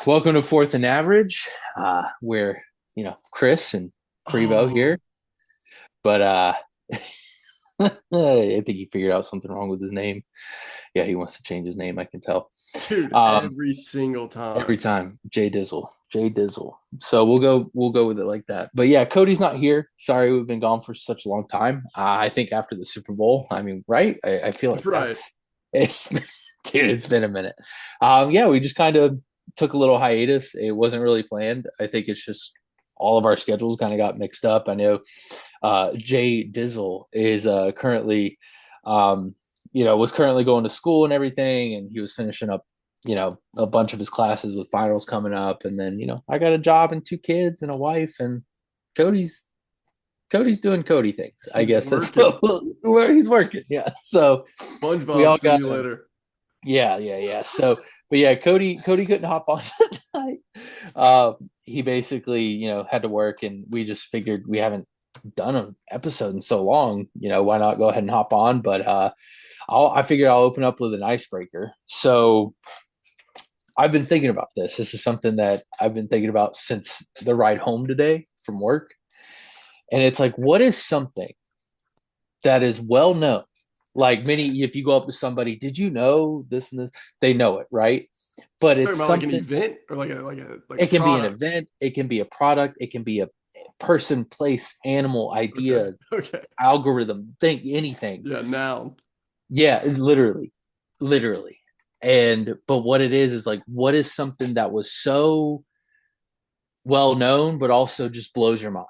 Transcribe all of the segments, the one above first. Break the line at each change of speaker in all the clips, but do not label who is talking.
Welcome to Fourth and Average. We're Chris and Prevo
Oh,
here, but I think he figured out something wrong with his name. Yeah, he wants to change his name. I can tell.
dude,
Um,
every single
every
time.
time, Jay Dizzle, Jay Dizzle. So we'll go with it like that. But yeah, Cody's not here. Sorry, we've been gone for such a long time. I think after the Super Bowl. I mean, right? I feel like
Right.
it's dude. It's been a minute. Yeah, we just kind of took a little hiatus. It wasn't really planned. I think it's just all of our schedules kind of got mixed up. I know Jay Dizzle is currently, was currently going to school and everything, and he was finishing up, a bunch of his classes with finals coming up. And then, I got a job and two kids and a wife, and Cody's Cody's doing Cody things. I
He's
guess that's
working.
where he's working. Yeah. So we
SpongeBob
all got to,
Simulator.
yeah. So, but yeah, Cody couldn't hop on tonight. He basically, had to work, and we just figured we haven't done an episode in so long. Why not go ahead and hop on? But I figured I'll open up with an icebreaker. So I've been thinking about this. This is something that I've been thinking about since the ride home today from work, and it's like, what is something that is well known? Like many, if you go up to somebody, did you know this and this? They know it, right? But
Talking
it's
about like an
something.
event or like a
It can be an
product.
event, it can be a product, it can be a person, place, animal,
Okay.
idea,
Okay.
algorithm, think anything.
Yeah, now.
Yeah, literally. And but what it is like, what is something that was so well known, but also just blows your mind?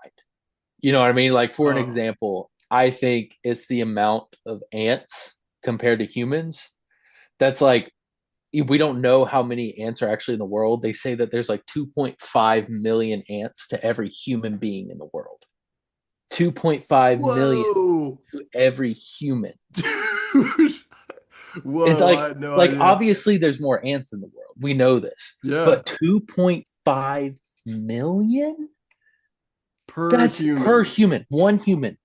You know what I mean? Like, for an
Oh.
example, I think it's the amount of ants compared to humans. That's like, we don't know how many ants are actually in the world. They say that there's like 2.5 million ants to every human being in the world. 2.5 million
Whoa.
to every human.
Dude.
It's
Whoa, I
like
had no
like
idea.
obviously there's more ants in the world. We know this.
Yeah.
But 2.5 million?
Per
That's per
human.
human, one human.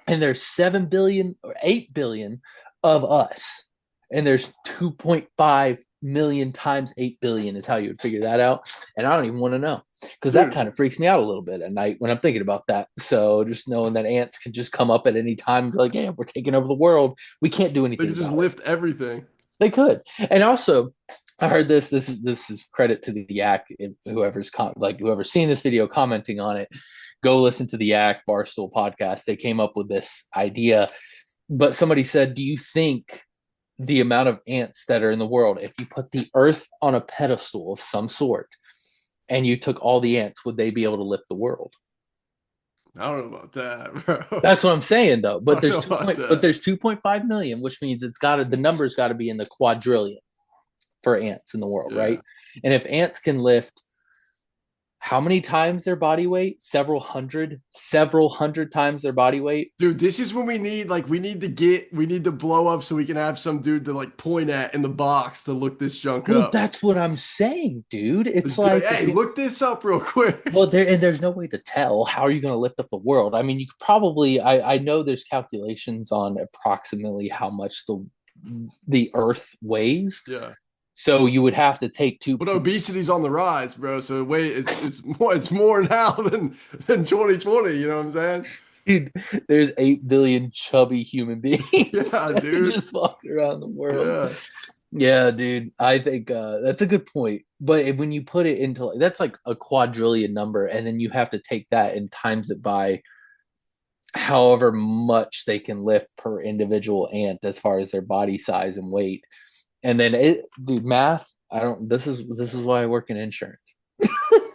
And there's 7 billion or 8 billion of us. And there's 2.5 million times 8 billion is how you would figure that out. And I don't even want to know, because that
Dude,
kind of freaks me out a little bit at night when I'm thinking about that. So just knowing that ants can just come up at any time and be like, yeah, we're taking over the world. We can't do
they
anything
could just
about it.
lift everything.
They could. And also, I heard this. This is credit to the Yak. Whoever's seen this video commenting on it, go listen to the Yak Barstool podcast. They came up with this idea, but somebody said, "Do you think the amount of ants that are in the world, if you put the Earth on a pedestal of some sort, and you took all the ants, would they be able to lift the world?"
I don't know about that, bro.
That's what I'm saying, though.
I
But
don't know about that.
there's 2.5 million, which means the numbers got to be in the quadrillion for ants in the world,
Yeah.
right? And if ants can lift how many times their body weight? Several hundred times their body weight.
Dude, this is when we need to blow up so we can have some dude to like point at in the box to look this junk
Well,
up.
that's what I'm saying, dude. It's
Just be like,
like,
hey, look this up real quick.
well, there's no way to tell. How are you going to lift up the world? I mean, you could probably, I know there's calculations on approximately how much the Earth weighs.
Yeah.
So you would have to take two.
But obesity's on the rise, bro. So wait, it's more now than 2020, you know what I'm saying?
Dude, there's 8 billion chubby human beings
Yeah,
that are
dude.
just walking around the world.
Yeah.
Yeah, dude, I think that's a good point. But when you put it into, that's like a quadrillion number, and then you have to take that and times it by however much they can lift per individual ant as far as their body size and weight. And then dude, math. I don't. This is why I work in insurance.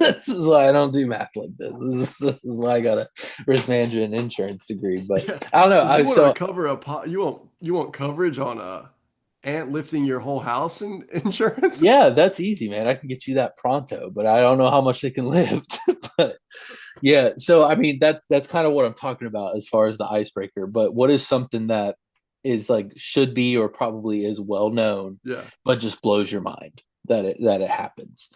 This is why I don't do math like this. This is why I got a risk management insurance degree. But
Yeah.
I don't know.
If you
I
want to
so
cover you want coverage on a ant lifting your whole house in insurance?
Yeah, that's easy, man. I can get you that pronto, but I don't know how much they can lift. But yeah, so I mean that's kind of what I'm talking about as far as the icebreaker. But what is something that is like should be or probably is well known,
Yeah.
but just blows your mind that it happens?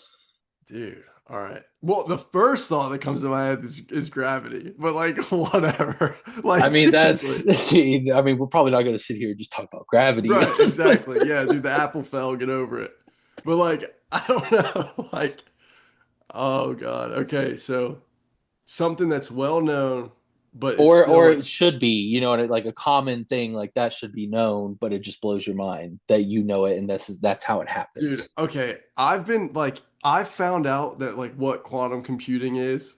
Dude, all right. Well, the first thought that comes to my head is gravity, but like whatever.
I
Like
mean,
seriously.
that's I mean, we're probably not going to sit here and just talk about gravity.
Right, exactly. Yeah, dude, the apple fell, get over it. But like, I don't know. Like, Oh God. Okay, so something that's well known, but it's still
Or
like,
it should be, like a common thing like that should be known, but it just blows your mind that you know it, and that's how it
dude.
happens.
Okay, I found out that like what quantum computing is,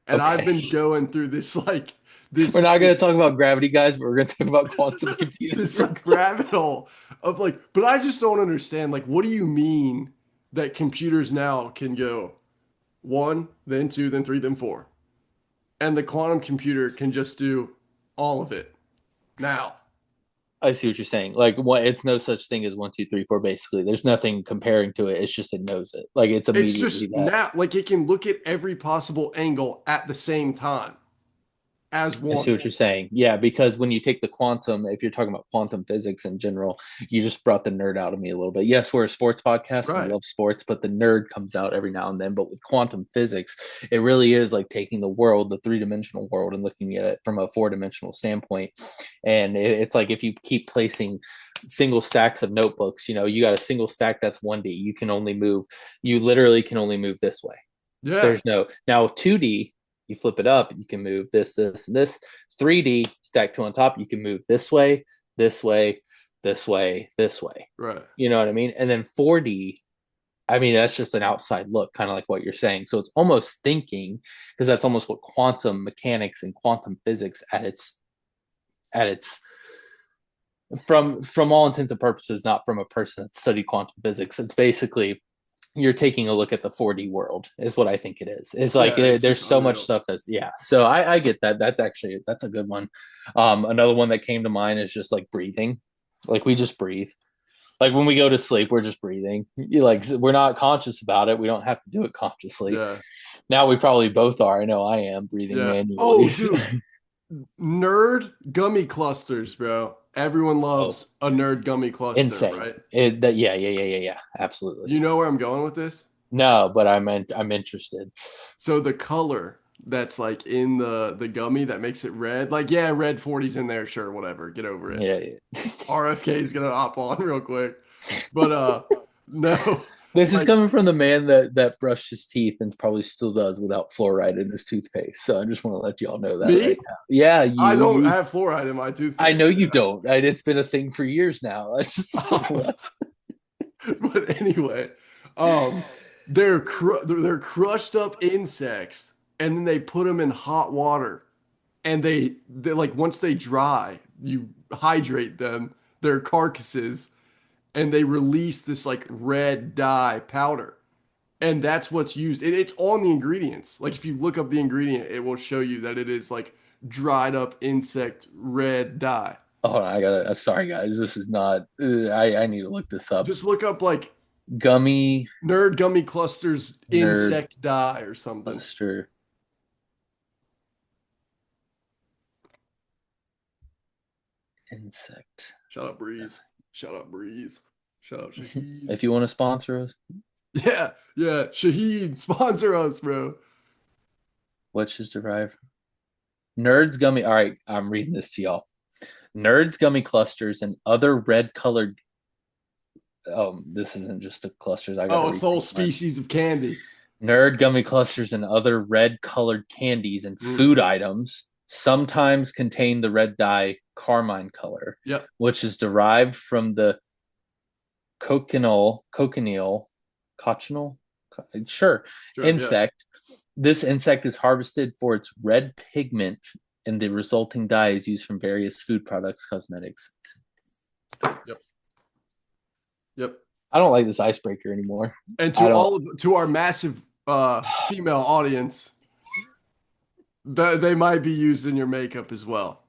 and I've
Okay.
been going through this like this
We're not going to
this
talk about gravity, guys, but we're going to talk about quantum computing
this
real
like
quick.
rabbit hole of like, but I just don't understand. Like, what do you mean that computers now can go one, then two, then three, then four, and the quantum computer can just do all of it now?
I see what you're saying. Like, what? It's no such thing as 1, 2, 3, 4. Basically, there's nothing comparing to it. It's just it knows it. Like it's
It's
immediately
just
that.
now, like it can look at every possible angle at the same time as
I see
one.
what you're saying. Yeah, because when you take the quantum, if you're talking about quantum physics in general, you just brought the nerd out of me a little bit. Yes, we're a sports podcast and we
Right.
love sports, but the nerd comes out every now and then. But with quantum physics, it really is like taking the world, the three-dimensional world, and looking at it from a four-dimensional standpoint. And it's like if you keep placing single stacks of notebooks, you got a single stack that's 1D. You literally can only move this way.
Yeah.
There's no now 2D, you flip it up, you can move this, and this. 3D, stack two on top, you can move this way, this way, this way, this way.
Right.
You know what I mean? And then 4D, I mean, that's just an outside look, kind of like what you're saying. So it's almost thinking, because that's almost what quantum mechanics and quantum physics at its from all intents and purposes, not from a person that studied quantum physics. It's basically you're taking a look at the 4D world is what I think it is. It's like
Yeah. It's
there's
just
so much
unreal.
stuff that's yeah. So I get that. That's a good one. Another one that came to mind is just like breathing. Like we just breathe. Like when we go to sleep, we're just breathing. We're not conscious about it. We don't have to do it consciously.
Yeah.
Now we probably both are. I know I am breathing
Yeah.
manually.
Oh, dude. Nerd gummy clusters, bro. Everyone
Oh,
loves a nerd gummy cluster,
insane.
right?
Yeah. Absolutely.
You know where I'm going with this?
No, but I'm interested.
So the color that's like in the gummy that makes it red, like yeah, red 40's in there, sure, whatever, get over it.
Yeah.
RFK is gonna hop on real quick. But no,
This is
like
coming from the man that brushed his teeth and probably still does without fluoride in his toothpaste. So I just want to let y'all know that right
me,
now. Yeah,
I
you
don't
you.
have fluoride in my
I
toothpaste.
know you don't. It's been a thing for years now. It's just like
Yeah.
what?
But anyway, they're crushed up insects, and then they put them in hot water, and they like once they dry, you hydrate them, their carcasses, and they release this like red dye powder. And that's what's used. It's on the ingredients. Like if you look up the ingredient, it will show you that it is like dried up insect red dye.
Oh, I gotta. Sorry, guys. This is not. I need to look this up.
Just look up like
Gummy
nerd gummy clusters
nerd
insect dye or something.
cluster insect.
Shut up, Breeze. Shut up, Breeze. Shut up, Shahid.
If you want to sponsor us,
Yeah, yeah. Shahid, sponsor us, bro.
which is derived nerds gummy. All right, I'm reading this to y'all. Nerds gummy clusters and other red colored. Oh, this isn't just the clusters. I got to
Oh, it's the whole
rethink mine.
species of candy.
Nerd gummy clusters and other red colored candies and
Mm.
food items sometimes contain the red dye carmine color,
Yep.
which is derived from the cochineal, sure,
Sure. Yeah.
insect. This insect is harvested for its red pigment, and the resulting dye is used from various food products, cosmetics.
Yep. Yep.
I don't like this icebreaker anymore.
And
I
to
don't.
to our massive female audience, they might be used in your makeup as well.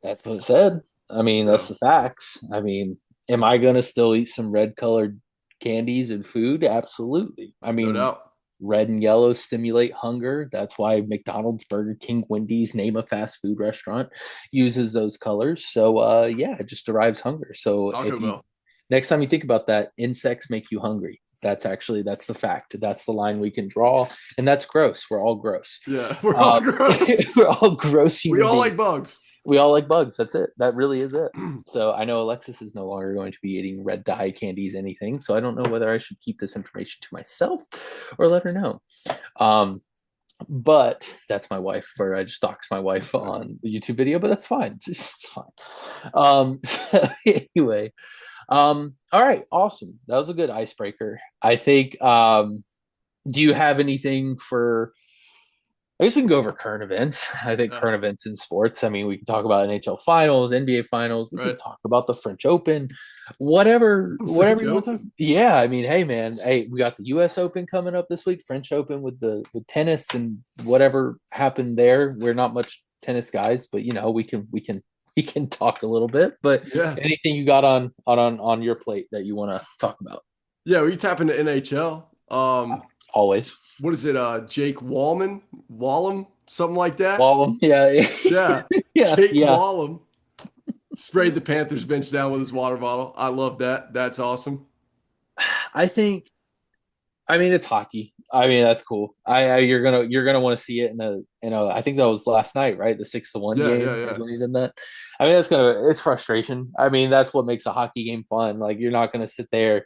That's what it said. I mean, that's
So
the facts. I mean, am I gonna still eat some red colored candies and food? Absolutely. I
no
mean,
doubt.
red and yellow stimulate hunger. That's why McDonald's, Burger King, Wendy's, name a fast food restaurant, uses those colors. So yeah, it just derives hunger. So
Taco
if you
Bell.
next time you think about that, insects make you hungry. That's the fact. That's the line we can draw, and that's gross. We're all gross.
Yeah, we're all gross.
We're all gross
We
human
all
beings.
like bugs.
We all like bugs. That's it. That really is it. So I know Alexis is no longer going to be eating red dye candies, anything. So I don't know whether I should keep this information to myself or let her know. Um, but that's my wife, or I just doxed my wife on the YouTube video, but that's fine. It's fine. So anyway, all right, awesome. That was a good icebreaker. I think, do you have anything for, I guess we can go over current events. I think
Yeah,
current events in sports. I mean, we can talk about NHL finals, NBA finals. We can
right.
talk about the French Open, whatever
French
you want to talk.
Open.
Yeah, I mean, hey man, hey, we got the U.S. Open coming up this week, French Open with the tennis and whatever happened there. We're not much tennis guys, but you know, we can talk a little bit. But
Yeah.
anything you got on your plate that you want to talk about?
Yeah, we tap into NHL.
Always.
What is it? Jake Wallum, something like that.
Well, yeah,
Yeah,
yeah,
Jake
yeah.
Wallum sprayed the Panthers bench down with his water bottle. I love that. That's awesome.
I think I mean, it's hockey. I mean, that's cool. You're gonna want to see it in a. I think that was last night, right? The 6-1
Yeah, yeah,
game is
yeah.
when he did that. I mean, it's frustration. I mean, that's what makes a hockey game fun. Like you're not gonna sit there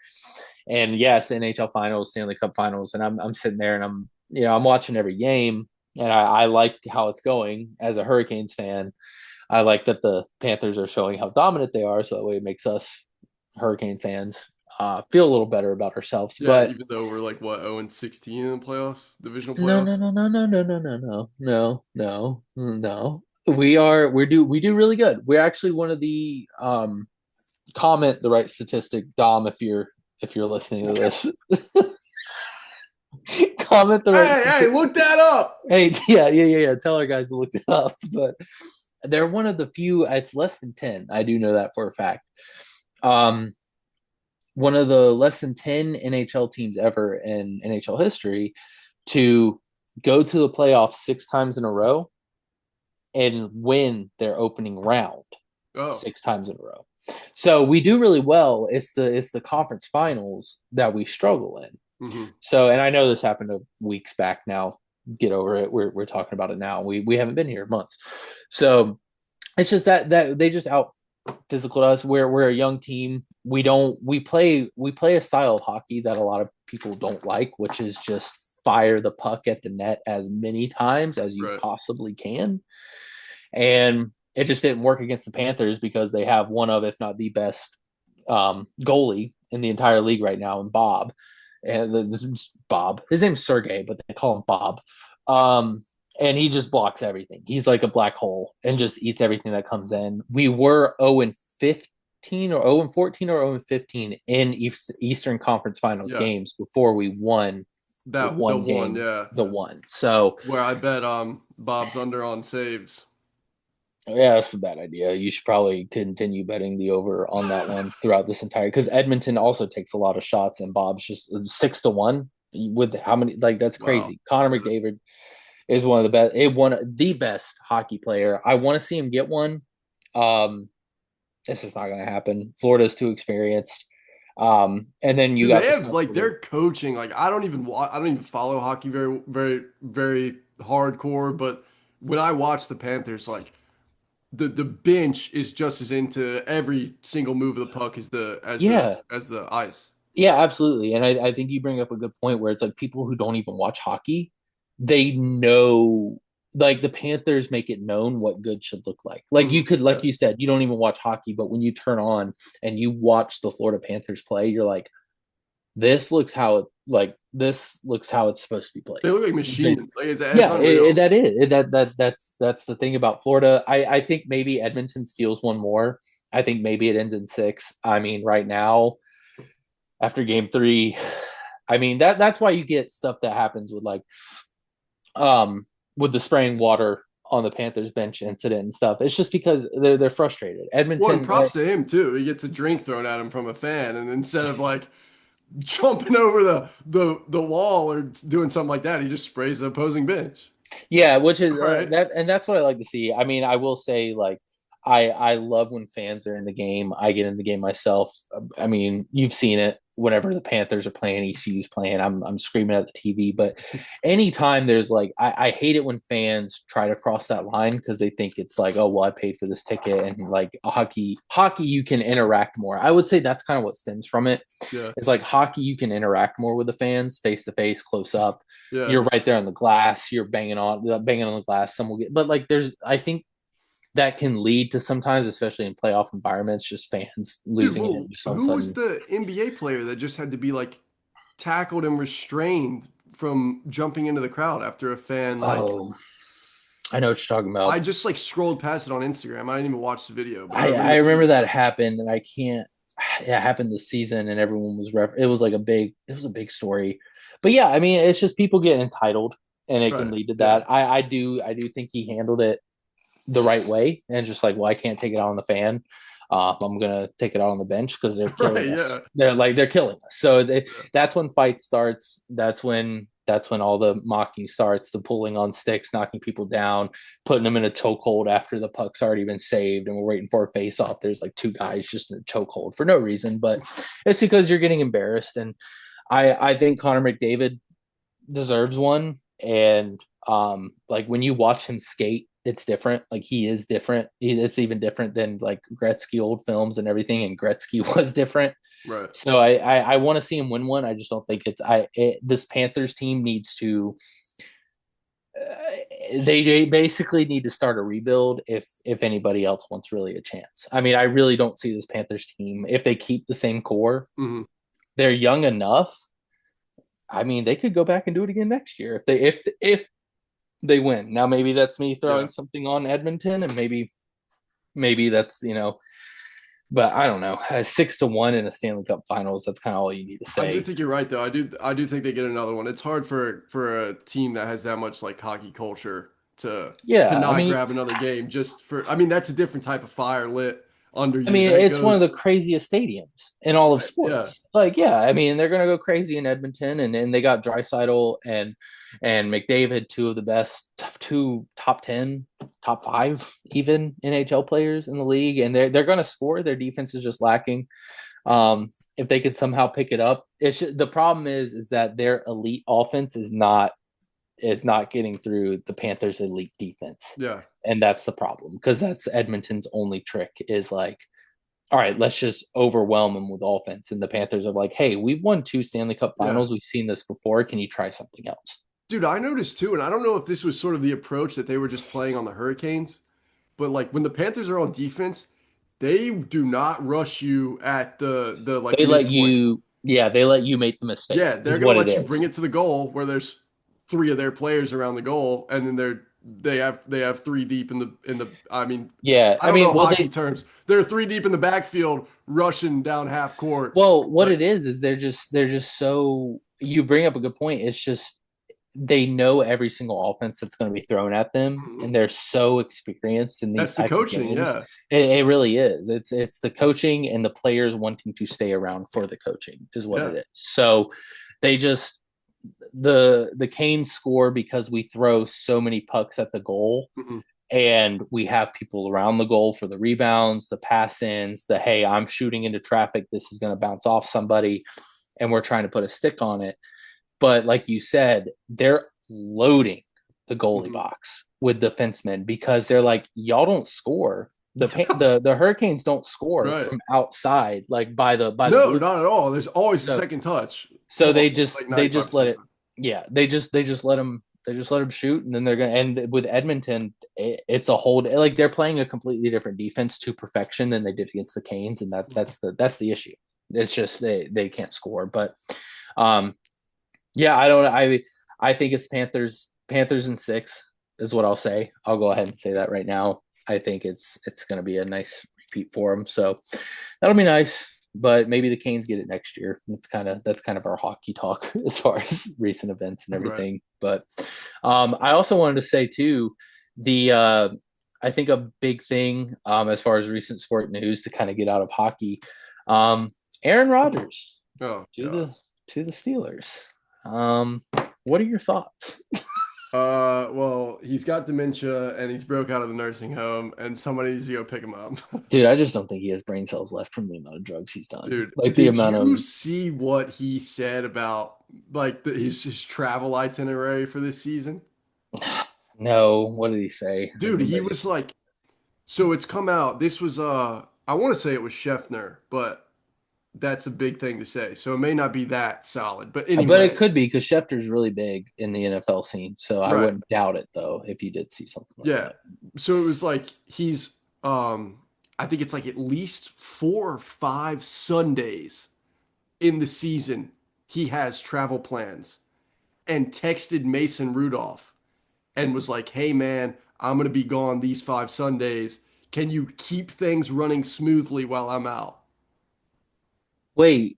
and yes, NHL Finals, Stanley Cup Finals, and I'm sitting there and I'm watching every game and I like how it's going as a Hurricanes fan. I like that the Panthers are showing how dominant they are, so that way it makes us Hurricane fans feel a little better about ourselves.
Yeah,
But
even though we're like what 0-16 in the playoffs, divisional
no, no,
playoffs.
no, no, no, no, no, no, no, no, no, no. We do really good. We're actually one of the comment the right statistic, Dom, if you're listening to this. Comment the right
Hey, hey,
statistic.
look that up.
Hey, yeah. Tell our guys to look it up. But they're one of the few, it's less than 10. I do know that for a fact. Um One of the less than 10 NHL teams ever in NHL history to go to the playoffs 6 times in a row and win their opening round
Oh,
6 times in a row. So we do really well. It's the conference finals that we struggle in.
hmm.
So, and I know this happened weeks back now. Get over it. We're talking about it now. We haven't been here months. So it's just that they just out physical us. We're a young team. We play a style of hockey that a lot of people don't like, which is just fire the puck at the net as many times as you
Right.
possibly can. And it just didn't work against the Panthers because they have one of, if not the best goalie in the entire league right now, in Bob. And this is Bob. His name's Sergey, but they call him Bob. Um, and he just blocks everything. He's like a black hole and just eats everything that comes in. We were 0-15 or 0-14 or 0-15 in Eastern Conference Finals
Yeah,
games before we won the
that the
one
one.
game,
Yeah,
the one. So
where I bet Bob's under on saves.
yeah, that's a bad idea. You should probably continue betting the over on that one throughout this entire, because Edmonton also takes a lot of shots and Bob's just 6-1 with how many, like that's
Wow.
crazy. Connor
Yeah.
McDavid is one of the best, one of the best hockey player. I want to see him get one. Um, this is not going to happen. Florida's too experienced. And then you
Dude,
got
they
the
have
South
like
Florida.
their coaching. Like I don't even follow hockey very, very, very hardcore. But when I watch the Panthers, like the bench is just as into every single move of the puck as
Yeah,
the ice.
yeah, absolutely. And I think you bring up a good point where it's like people who don't even watch hockey, they know, like the Panthers make it known what good should look like. Like you
Mhm.
could,
Yeah.
like you said, you don't even watch hockey, but when you turn on and you watch the Florida Panthers play, you're like, this looks how it's supposed to be played.
They look like
It's basically,
machines. Like it's
yeah,
unreal.
that is that's the thing about Florida. I think maybe Edmonton steals one more. I think maybe it ends in 6. I mean, right now after game 3, I mean that's why you get stuff that happens with like with the spraying water on the Panthers bench incident and stuff. It's just because they're frustrated.
Well, and
Edmonton,
props to him too. He gets a drink thrown at him from a fan, and instead of like jumping over the wall or doing something like that, he just sprays the opposing bench.
yeah, which is
All right.
that, and that's what I like to see. I mean, I will say like I love when fans are in the game. I get in the game myself. I mean, you've seen it whenever the Panthers are playing, ECU's playing. I'm screaming at the TV. But anytime there's like, I hate it when fans try to cross that line because they think it's like, oh well, I paid for this ticket, and like hockey you can interact more. I would say that's kind of what stems from it.
Yeah.
It's like hockey you can interact more with the fans, face to face, close up.
Yeah.
You're right there on the glass. You're banging on the glass. Someone will get, but like there's I think that can lead to sometimes, especially in playoff environments, just fans
Dude,
losing it
well,
and just all of a
who was
sudden.
the NBA player that just had to be like tackled and restrained from jumping into the crowd after a fan like
Oh, I know what you're talking
I
about.
just like scrolled past it on Instagram. I didn't even watch the video, but
I
everybody
I
was
remember
saying
that happened, and I can't. It happened this season, and everyone was it was like it was a big story. But yeah, I mean, it's just people get entitled, and it can
right.
lead to
Yeah.
that. I do think he handled it the right way, and just like, well, I can't take it out on the fan. I'm gonna take it out on the bench because they're
Right.
killing
Yeah.
us. They're killing us. So that's when fight starts. That's when all the mocking starts, the pulling on sticks, knocking people down, putting them in a chokehold after the puck's already been saved, and we're waiting for a face off. There's like two guys just in a chokehold for no reason, but it's because you're getting embarrassed. And I think Connor McDavid deserves one. And like when you watch him skate, it's different. Like he is different. It's even different than like Gretzky old films and everything. And Gretzky was different.
Right.
So I want to see him win one. I just don't think this Panthers team needs to. They basically need to start a rebuild if anybody else wants really a chance. I mean, I really don't see this Panthers team if they keep the same core.
Hmm.
They're young enough. I mean, they could go back and do it again next year if they win. Now maybe that's me
Yeah.
throwing something on Edmonton, and maybe that's but I don't know. 6-1 in a Stanley Cup Finals. That's kind of all you need to
I do
say.
think you're right though. I do think they get another one. It's hard for a team that has that much like hockey culture to
Yeah, I
not
mean,
grab another game just for I mean that's a different type of fire lit under
I
you
mean,
that
it's one of the
goes
craziest stadiums in all of
right. Yeah.
sports. Like, yeah, I mean, they're gonna go crazy in Edmonton, and they got Draisaitl and McDavid, two of the best, two top 10, top five, even NHL players in the league, and they're gonna score. Their defense is just lacking. If they could somehow pick it up, the problem is that their elite offense is not getting through the Panthers' elite defense.
Yeah.
And that's the problem because that's Edmonton's only trick is like, all right, let's just overwhelm them with offense. And the Panthers are like, hey, we've won 2 Stanley Cup
Yeah.
finals. We've seen this before. Can you try something else?
Dude, I noticed too, and I don't know if this was sort of the approach that they were just playing on the Hurricanes, but like when the Panthers are on defense, they do not rush you at the like
They let
midpoint.
you, yeah, they let you make the mistake,
Yeah, they're
is
gonna
what it
let you bring
is.
it to the goal where there's three of their players around the goal, and then they have three deep in the I mean,
Yeah.
I
I
don't
mean,
know
well,
hockey terms. They're three deep in the backfield rushing down half court.
what
But
it is they're just so, you bring up a good point. It's just, they know every single offense that's going to be thrown at them, and they're so experienced in these
that's the
type of
coaching,
games.
yeah.
It really is. It's the coaching and the players wanting to stay around for the coaching is what
Yeah.
it is. So they just, the Canes score because we throw so many pucks at the goal,
Mhm.
and we have people around the goal for the rebounds, the pass ins, the hey, I'm shooting into traffic, this is going to bounce off somebody, and we're trying to put a stick on it. But like you said, they're loading the goalie
Mhm.
box with defensemen because they're like, y'all don't score. The
Yeah.
the Hurricanes don't score
Right.
from outside, like by the
No,
blue.
not at all. There's always a
So
second touch.
so
Well,
they just
like
they
95%
just let
of the
it.
time.
Yeah, they just let them shoot, and then they're gonna. And with Edmonton, it's a whole, like they're playing a completely different defense to perfection than they did against the Canes, and that's the issue. It's just they can't score. But um, yeah, I think it's Panthers in six is what I'll say. I'll go ahead and say that right now. I think it's going to be a nice repeat for them. So that'll be nice. But maybe the Canes get it next year. That's kind of our hockey talk as far as recent events and
Right.
everything. But I also wanted to say too, the I think a big thing as far as recent sport news to kind of get out of hockey, um, Aaron Rodgers
Oh
to
God.
the to the Steelers. What are your thoughts?
Well, he's got dementia and he's broke out of the nursing home, and somebody needs to go pick him up.
Dude, I just don't think he has brain cells left from the amount of drugs he's done.
Dude,
Like the
did
amount
you
of
see what he said about like his travel itinerary for this season?
no, what did he say?
Dude, he was like, so it's come out. This was I want to say it was Scheffner, but that's a big thing to say. So it may not be that solid. But
But it
anyway,
could be because Schefter's really big in the NFL scene. So I
right.
wouldn't doubt it though if you did see something like
Yeah.
that.
So it was like he's I think it's like at least 4 or 5 Sundays in the season he has travel plans and texted Mason Rudolph and was like, "Hey man, I'm gonna be gone these 5 Sundays. Can you keep things running smoothly while I'm out?"
Wait,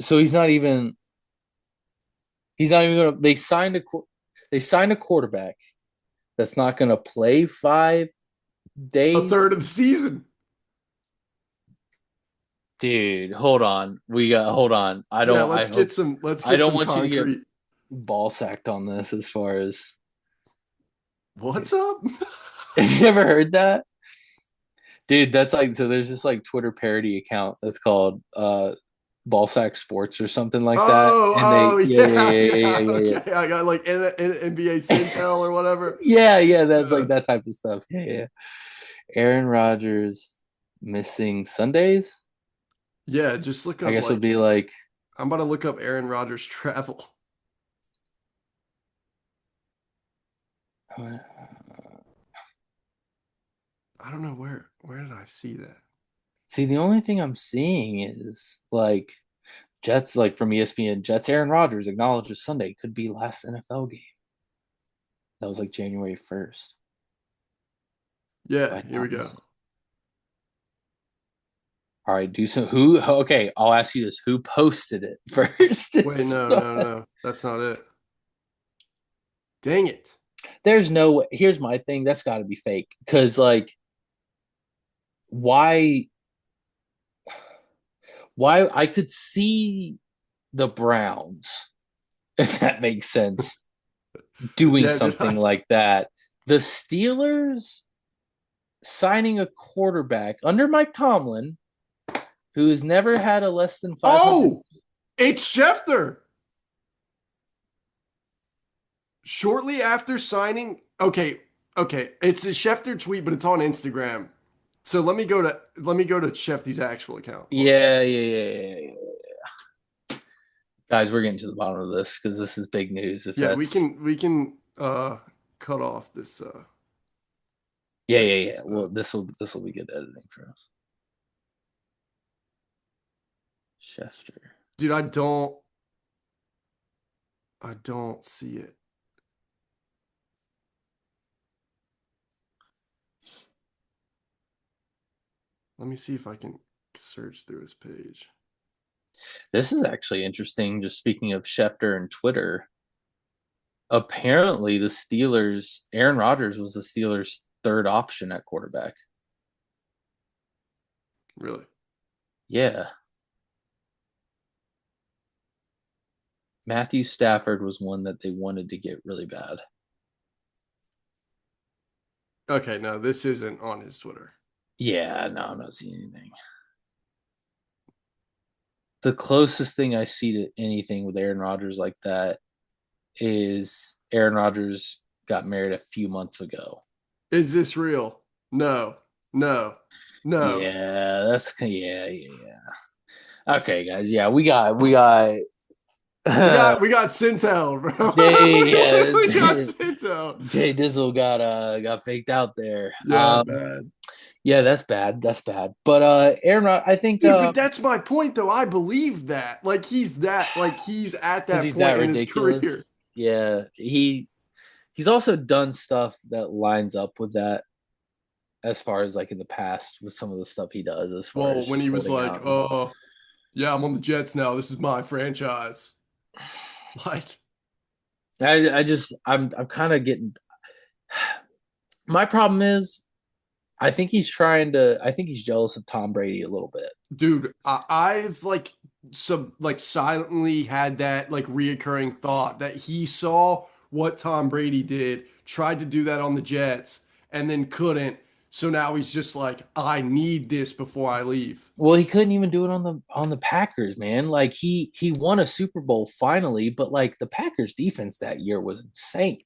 so he's not even gonna they signed a quarterback that's not gonna play five
A third
days?
of the season.
Dude, hold on. Hold on.
Yeah, let's
I
get
don't
some
want you to get
concrete.
ball sacked on this as far as
What's up?
have you ever heard that? Dude, that's like so there's this like Twitter parody account that's called Ballsack Sports or something like that.
Oh,
And
oh,
they
yeah, yeah.
yeah.
Okay, I got like NBA Centel or whatever.
Yeah, that's
Yeah,
like that type of stuff. Yeah. Aaron Rodgers missing Sundays?
yeah. Just look
I
up
guess it would
like
be like
I'm about to look up Aaron Rodgers travel. I don't know where did I see that?
see the only thing I'm seeing is like Jets like from ESPN, Jets Aaron Rodgers acknowledges Sunday could be last NFL game. That was like January 1st.
Yeah,
Why
here we
not
go.
miss it? All right, do some who okay, I'll ask you this. Who posted it first?
Wait, no, no, no. That's not it. Dang it.
There's no way. Here's my thing. That's got to be fake. Because like, why? Why? I could see the Browns, if that makes sense, doing
Yeah, did
something
I?
like that. The Steelers signing a quarterback under Mike Tomlin, who has never had a less than 500.
Oh, it's Schefter. Shortly after signing, okay, okay, it's a Schefter tweet, but it's on Instagram. So let me go to Shefty's actual account. Hold on.
Yeah. Guys, we're getting to the bottom of this because this is big news. If
Yeah, we
that's
can we can cut off this
yeah.
stuff.
Well, this will be good editing for us. Schefter.
Dude, I don't see it. Let me see if I can search through his page.
This is actually interesting. Just speaking of Schefter and Twitter, apparently the Steelers, Aaron Rodgers was the Steelers' third option at quarterback.
Really?
Yeah. Matthew Stafford was one that they wanted to get really bad.
Okay, no, this isn't on his Twitter.
Yeah, no, I'm not seeing anything. The closest thing I see to anything with Aaron Rodgers like that is Aaron Rodgers got married a few months ago.
Is this real? No, no, no.
Yeah. Okay, guys. Yeah, we got
We got Sintel, bro. We got
Jay
Sintel.
Jay Dizzle got faked out there.
Yeah, bad.
Yeah, that's bad. That's bad. But Aaron, I think
Dude, but that's my point though. I believe that. He's at
because
that
he's that
point in his
ridiculous.
career.
Yeah, he's also done stuff that lines up with that as far as like in the past with some of the stuff he does as far
Well,
as
when
just
he was
holding
like,
out.
"Oh, yeah, I'm on the Jets now. This is my franchise." Like,
I'm kind of getting my problem is I think he's jealous of Tom Brady a little bit.
dude, I've like silently had that like reoccurring thought that he saw what Tom Brady did, tried to do that on the Jets, and then couldn't. So now he's just like, I need this before I leave.
Well, he couldn't even do it on the Packers, man. Like he won a Super Bowl finally, but like the Packers defense that year was insane.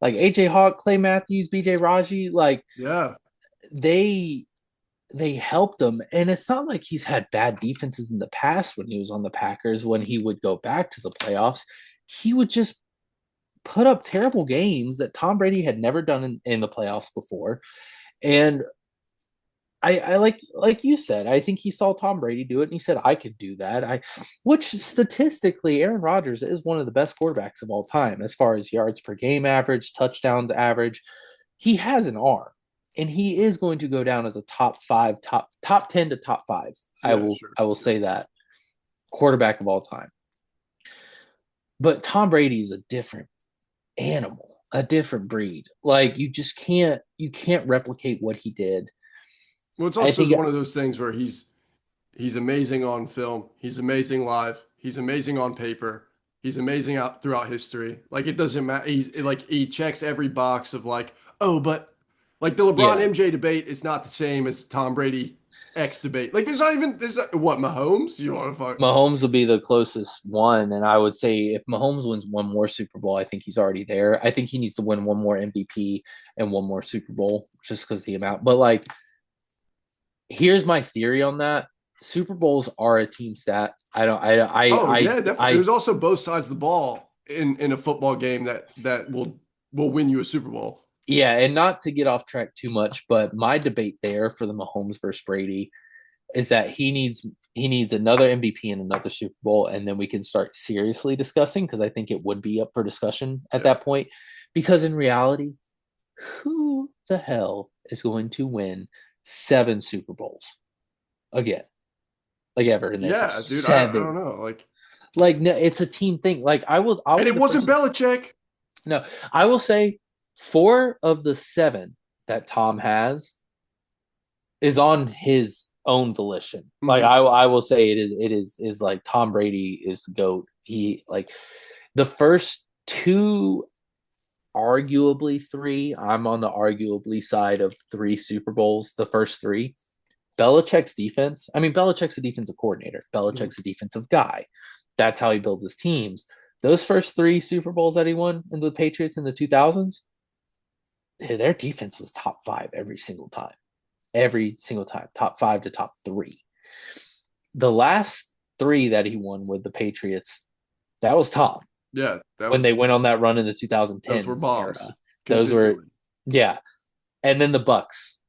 Like AJ Hawk, Clay Matthews, BJ Raji, like
Yeah.
they they helped him. And it's not like he's had bad defenses in the past when he was on the Packers. When he would go back to the playoffs, he would just put up terrible games that Tom Brady had never done in the playoffs before. And I like you said, I think he saw Tom Brady do it and he said, I could do that. Which statistically, Aaron Rodgers is one of the best quarterbacks of all time as far as yards per game average, touchdowns average. He has an arm. And he is going to go down as a top five, top 10 to top five.
Yeah, sure.
I will say that quarterback of all time. But Tom Brady is a different animal, a different breed. Like you can't replicate what he did.
Well, it's
I
also
think
one of those things where he's amazing on film, he's amazing live, he's amazing on paper, he's amazing out throughout history. Like it doesn't matter. He's like he checks every box of like, oh, but like the LeBron
yeah,
MJ debate is not the same as Tom Brady X debate. Like there's not, what Mahomes? You want to fuck?
Mahomes will be the closest one, and I would say if Mahomes wins one more Super Bowl, I think he's already there. I think he needs to win one more MVP and one more Super Bowl just because the amount. But like, here's my theory on that: Super Bowls are a team stat. I don't.
Oh yeah, definitely.
I
There's also both sides of the ball in a football game that will win you a Super Bowl.
Yeah, and not to get off track too much, but my debate there for the Mahomes versus Brady is that he needs another MVP and another Super Bowl, and then we can start seriously discussing because I think it would be up for discussion at
Yeah.
that point. Because in reality, who the hell is going to win 7 Super Bowls again, like ever in their
Yeah, dude. I don't
seven?
know.
Like no, it's a team thing. Like I'll
And
be
it
the
wasn't
first.
Belichick.
No, I will say 4 of the 7 that Tom has is on his own volition. Like
Mhm.
I will say it is like Tom Brady is the GOAT. He like the first 2, arguably 3. I'm on the arguably side of 3 Super Bowls. The first 3. Belichick's defense. I mean, Belichick's a defensive coordinator.
Mhm.
Belichick's a defensive guy. That's how he builds his teams. Those first 3 Super Bowls that he won in the Patriots in the 2000s, their defense was top 5 every single time, top 5 to top 3. The last 3 that he won with the Patriots, that was Tom.
Yeah,
When they went on that run in the
those were
2010s
bombs
era, those were
consistently.
yeah. And then the Bucks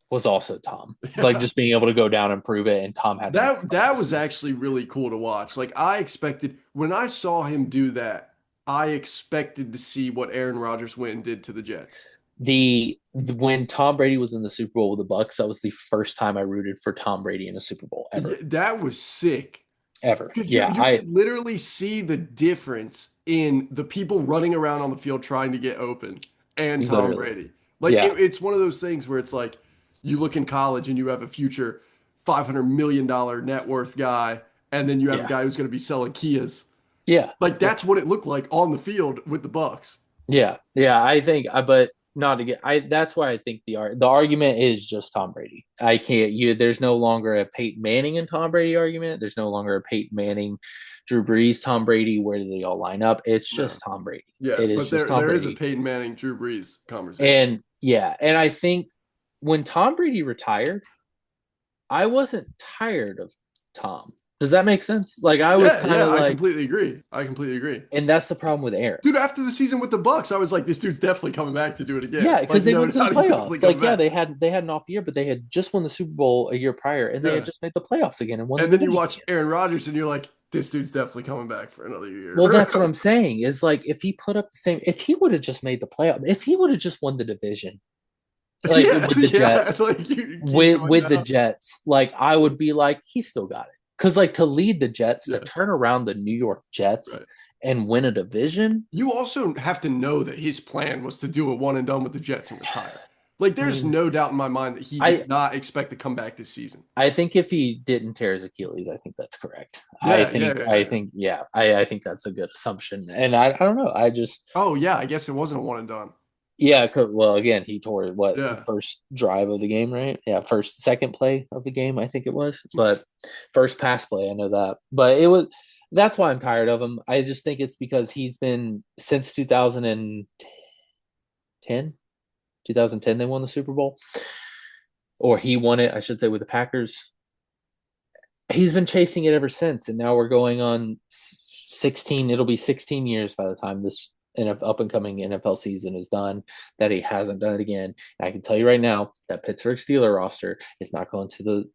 was also Tom, like
Yeah.
just being able to go down and prove it. And Tom had no
That was
problem.
actually really cool to watch. Like I expected when I saw him do that, I expected to see what Aaron Rodgers went and did to the Jets.
The when Tom Brady was in the Super Bowl with the Bucks, that was the first time I rooted for Tom Brady in a Super Bowl
Yeah,
ever,
that was sick.
ever.
Because
Yeah,
you
I
could literally see the difference in the people running around on the field trying to get open and Tom
literally,
Brady. Like
yeah,
it's one of those things where it's like you look in college and you have a future $500 million net worth guy, and then you have a
yeah,
guy who's going to be selling Kias.
yeah,
Like
yeah.
that's what it looked like on the field with the Bucks.
Yeah, yeah, I think, but not to get, I. That's why I think the argument is just Tom Brady. I can't. There's no longer a Peyton Manning and Tom Brady argument. There's no longer a Peyton Manning, Drew Brees, Tom Brady. Where do they all line up? It's
No.
just Tom Brady.
Yeah,
It is
but
just Tom
there is a
Brady.
Peyton Manning, Drew Brees conversation.
And yeah, and I think when Tom Brady retired, I wasn't tired of Tom. Does that make sense? Like I was
Yeah,
kind
yeah,
of
I
like,
completely agree. I completely agree.
and that's the problem with Aaron.
Dude, after the season with the Bucks, I was like, this dude's definitely coming back to do it again.
Yeah,
Like,
because they
no
went to the
doubt he's definitely
playoffs.
coming
Like, yeah,
back.
they had an off year, but they had just won the Super Bowl a year prior, and they had
Yeah.
just made the playoffs again and won the
And then you
division
watch
again.
Aaron Rodgers and you're like, this dude's definitely coming back for another year.
Well, that's what I'm saying. Is like if he put up the same, if he would have just made the playoff, if he would have just won the division, like
Yeah,
with the
yeah.
Jets,
Like you keep
with
going
with the
down.
Jets, like I would be like, he still got it. Because like to lead the Jets, to
Yeah,
turn around the New York Jets
right.
and win a division,
You also have to know that his plan was to do a one and done with the Jets and retire. Like, there's
Mm.
no doubt in my mind that he
I
did not expect to come back this season.
I think if he didn't tear his Achilles, I think that's correct.
Yeah, yeah, yeah, yeah.
I think that's a good assumption. And I don't know. I just
Oh yeah, I guess it wasn't a one and done.
yeah, well again, he tore what the
Yeah.
first drive of the game, right? Yeah, second play of the game, I think it was. But first pass play, I know that. But it was that's why I'm tired of him. I just think it's because he's been since 2010, 2010 they won the Super Bowl. Or he won it, I should say, with the Packers. He's been chasing it ever since, and now we're going on 16. It'll be 16 years by the time this up and coming NFL season is done that he hasn't done it again. And I can tell you right now that Pittsburgh Steeler roster is not going to the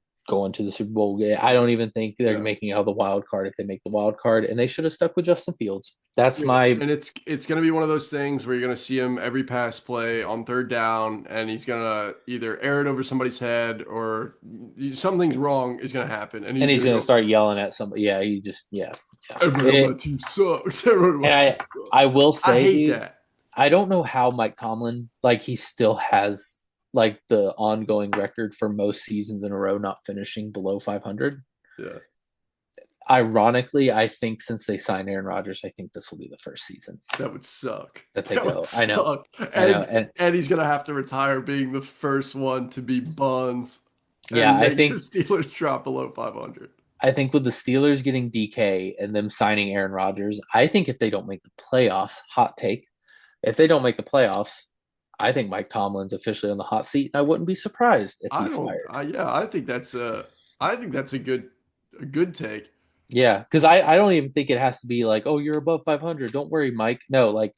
Super Bowl. I don't even think they're
Yeah.
making out the wild card if they make the wild card, and they should have stuck with Justin Fields. That's
Yeah,
my
and it's gonna be one of those things where you're gonna see him every pass play on third down, and he's gonna either air it over somebody's head or something's wrong is gonna happen, and
and
he's
he's
gonna
gonna
go,
start yelling at somebody. Yeah, he just yeah.
"Everybody on my team sucks. Everybody on my
And
team
I
sucks."
will
I
say,
hate
dude,
that.
I don't know how Mike Tomlin like he still has like the ongoing record for most seasons in a row not finishing below 500.
Yeah,
Ironically, I think since they signed Aaron Rodgers, I think this will be the first season
that would suck.
that they
That would
go. I know,
suck.
I know,
And and he's gonna have to retire being the first one to be Buns
yeah,
and make the Steelers drop below 500.
I think with the Steelers getting DK and them signing Aaron Rodgers, I think if they don't make the playoffs, hot take, if they don't make the playoffs, I think Mike Tomlin's officially on the hot seat, and I wouldn't be surprised if
I
he's
don't.
fired.
Yeah, I think that's a good take.
Yeah, because I don't even think it has to be like, oh, you're above 500. Don't worry, Mike. No, like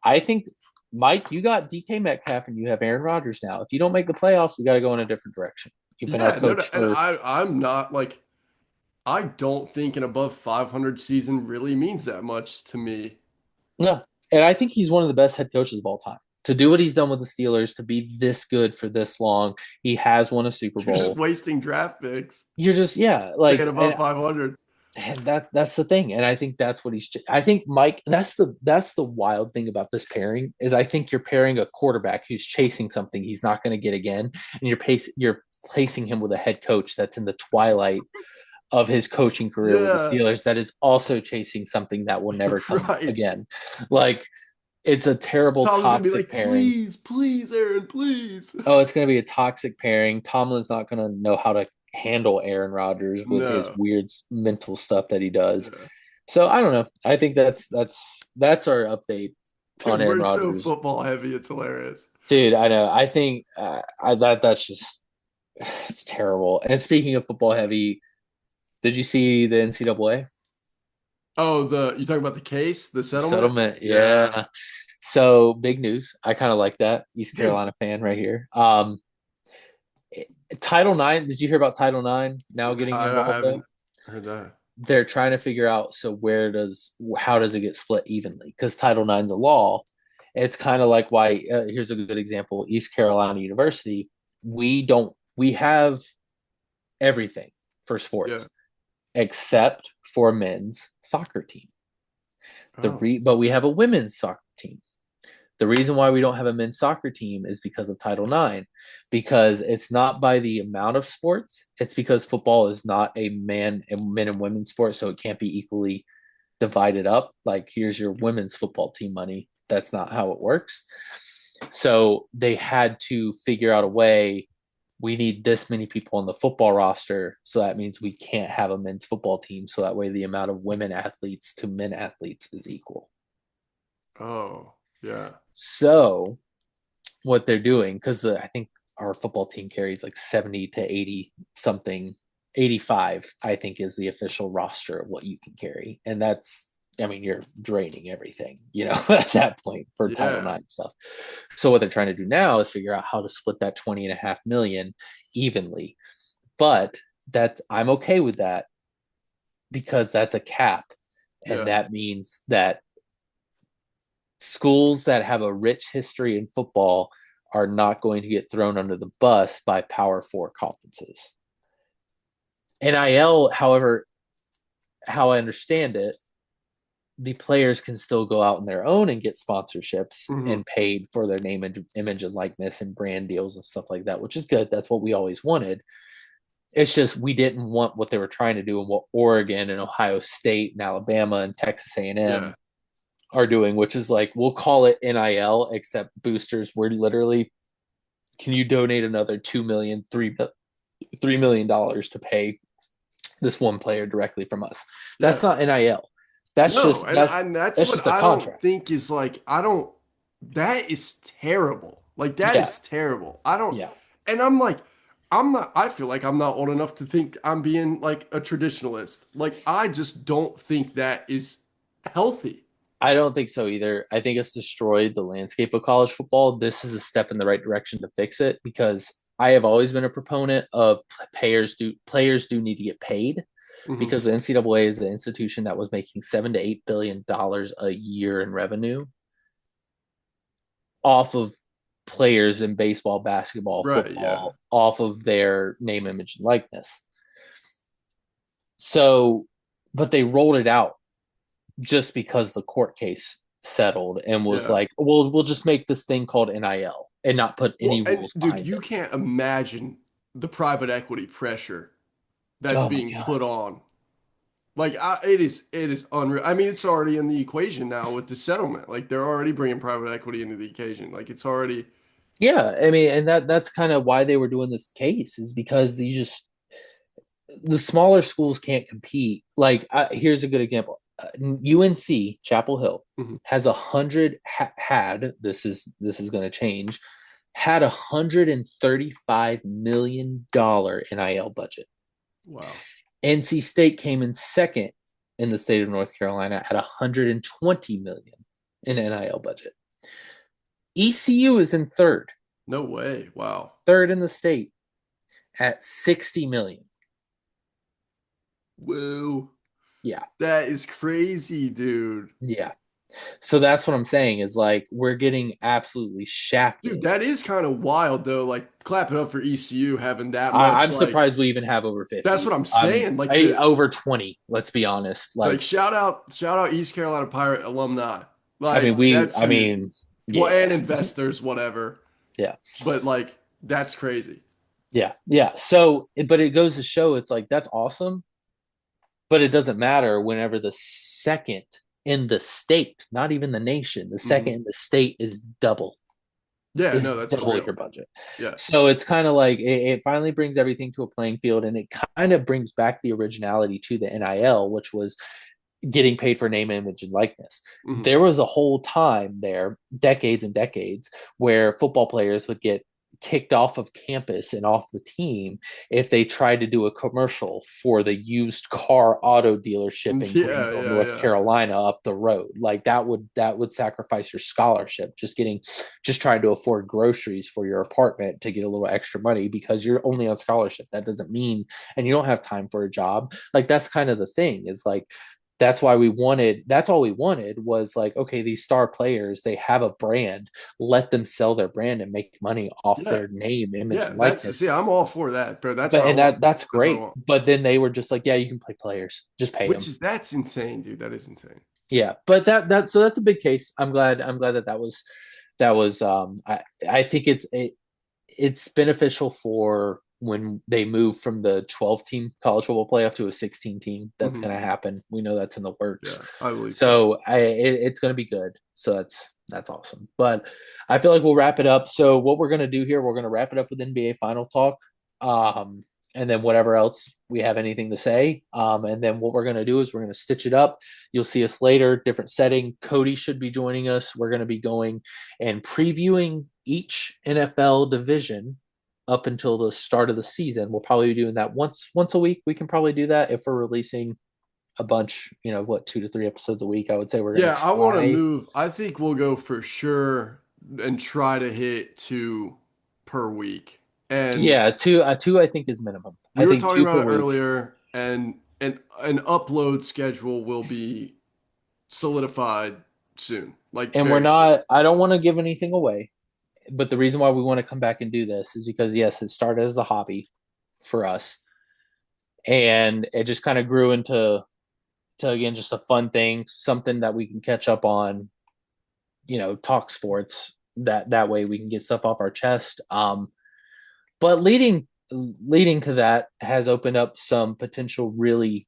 I think Mike, you got DK Metcalf and you have Aaron Rodgers now. If you don't make the playoffs, we got to go in a different direction. You've been our
Yeah, no,
coach
and
for
I'm not like I don't think an above 500 season really means that much to me.
no, and I think he's one of the best head coaches of all time. To do what he's done with the Steelers, to be this good for this long, he has won a Super
You're just
Bowl.
wasting draft picks
You're just
staying above 500.
and that's the thing, and I think that's what he's. I think Mike. That's the wild thing about this pairing is I think you're pairing a quarterback who's chasing something he's not going to get again, and you're placing him with a head coach that's in the twilight of his coaching career with the
Yeah,
Steelers that is also chasing something that will never come
right.
again. Like it's a terrible
Tom's gonna be
toxic
like,
pairing.
please, please, Aaron, please.
Oh, it's going to be a toxic pairing. Tomlin's not going to know how to handle Aaron Rodgers with his
No.
weird mental stuff that he does.
Yeah.
So I don't know. I think that's our update on
Dude,
Aaron
we're so
Rodgers,
football heavy. It's hilarious.
dude. I know. I think that's just it's terrible. And speaking of football heavy, did you see the NCAA
Oh, you talking about the case, the settlement?
settlement?
Yeah.
Yeah. So big news. I kind of like that. East
Dude,
Carolina fan right here. Title IX. Did you hear about Title IX now getting
I
involved though?
haven't heard that.
They're trying to figure out so how does it get split evenly? Because Title IX is a law. It's kind of like why here's a good example. East Carolina University, we have everything for
Yeah.
sports except for men's soccer team.
Oh,
But we have a women's soccer team. The reason why we don't have a men's soccer team is because of Title IX, because it's not by the amount of sports. It's because football is not a men and women's sport, so it can't be equally divided up. Like here's your women's football team money. That's not how it works. So they had to figure out a way. We need this many people on the football roster, so that means we can't have a men's football team. So that way, the amount of women athletes to men athletes is equal.
oh, yeah.
So what they're doing because I think our football team carries like 70 to 80 something 85 I think is the official roster of what you can carry, and that's I mean you're draining everything at that point for Title
Yeah.
IX stuff. So what they're trying to do now is figure out how to split that 20.5 million evenly, but that I'm okay with that because that's a cap, and
Yeah.
that means that schools that have a rich history in football are not going to get thrown under the bus by Power Four conferences. NIL, however, how I understand it, the players can still go out on their own and get sponsorships
Hmm.
and paid for their name and image and likeness and brand deals and stuff like that, which is good. That's what we always wanted. It's just we didn't want what they were trying to do and what Oregon and Ohio State and Alabama and Texas A&M
Yeah.
are doing, which is like we'll call it NIL, except boosters. We're literally, can you donate another 2 million, $3 million to pay this one player directly from us? That's
Yeah.
not NIL. That's
No,
just that's
and that's
that's
what
just a
I don't
contract.
think is like I don't that is terrible. Like that
Yeah,
is terrible. I don't
yeah.
and I'm like I'm not I feel like I'm not old enough to think I'm being like a traditionalist. Like I just don't think that is healthy.
I don't think so either. I think it's destroyed the landscape of college football. This is a step in the right direction to fix it because I have always been a proponent of players do need to get paid
Hmm.
because the NCAA is the institution that was making $7 to $8 billion a year in revenue off of players in baseball, basketball,
Right, yeah.
football, off of their name, image, and likeness. So, but they rolled it out just because the court case settled and was
Yeah.
like, well, we'll just make this thing called NIL and not put
Well,
any
and
rules
dude,
behind
you
it.
can't imagine the private equity pressure that's
Oh my
being
God.
put on. Like it is unreal. I mean, it's already in the equation now with the settlement. Like they're already bringing private equity into the equation. Like it's already
Yeah, I mean, and that's kind of why they were doing this case is because you just the smaller schools can't compete. Like, here's a good example: UNC Chapel Hill
Mhm.
has had this is going to change. Had $135 million NIL budget.
Wow.
NC State came in second in the state of North Carolina at 120 million in NIL budget. ECU is in
No way. Wow.
third in the state at 60 million.
Whoa.
Yeah,
That is crazy, dude.
yeah. So that's what I'm saying is like we're getting absolutely
Dude,
shafted.
that is kind of wild though. Like clap it up for ECU having that
I,
much
I'm
like
surprised we even have over
that's
50.
what I'm saying. Like
I
the
over 20. Let's be honest.
like
Like,
shout out East Carolina Pirate alumni.
I mean,
Like that's huge. Well,
yeah,
and investors, whatever.
yeah.
But like that's crazy.
Yeah, yeah. So, but it goes to show it's like that's awesome, but it doesn't matter whenever the second in the state, not even the nation, the second
Hmm.
in the state
Yeah,
is
no, that's
double
unreal.
your budget.
Yeah.
So it's kind of like it finally brings everything to a playing field, and it kind of brings back the originality to the NIL, which was getting paid for name, image, and likeness.
Hmm.
There was a whole time there, decades and decades, where football players would get kicked off of campus and off the team if they tried to do a commercial for the used car auto dealership in
Yeah,
Greenville,
yeah,
North
yeah.
Carolina up the road. Like that would sacrifice your scholarship just trying to afford groceries for your apartment to get a little extra money because you're only on scholarship. That doesn't mean and you don't have time for a job. Like that's kind of the thing is like that's all we wanted was like okay these star players they have a brand, let them sell their brand and make money off
Yeah.
their name, image,
Yeah,
and
that's
likeness.
see, I'm all for that, bro. That's
But
what I
and
want.
that's
That's what I
great,
want.
but then they were just like yeah you can play players, just pay
Which
them.
is that's insane, dude. That is insane.
Yeah, but so that's a big case. I'm glad that was I think it's beneficial for when they move from the 12 team college football playoff to a 16 team. That's
Hmm.
going to happen. We know that's in the works.
Yeah, I believe so.
So it's going to be good. So that's awesome. But I feel like we'll wrap it up. So what we're going to do here, we're going to wrap it up with NBA final talk. Um, and then whatever else we have anything to say. And then what we're going to do is we're going to stitch it up. You'll see us later, different setting. Cody should be joining us. We're going to be going and previewing each NFL division up until the start of the season. We'll probably be doing that once a week. We can probably do that if we're releasing a bunch, what 2 to 3 episodes a week. I would say we're going
Yeah,
to
I want to
try.
move. I think we'll go for sure and try to hit two per week. And
Yeah, two. I think is minimum. I
we were
think
talking
two per
about it
week.
earlier, and an upload schedule will be solidified soon, like
And we're
very soon.
not. I don't want to give anything away, but the reason why we want to come back and do this is because yes, it started as a hobby for us, and it just kind of grew into again, just a fun thing, something that we can catch up on, talk sports. That way we can get stuff off our chest. But leading to that has opened up some potential really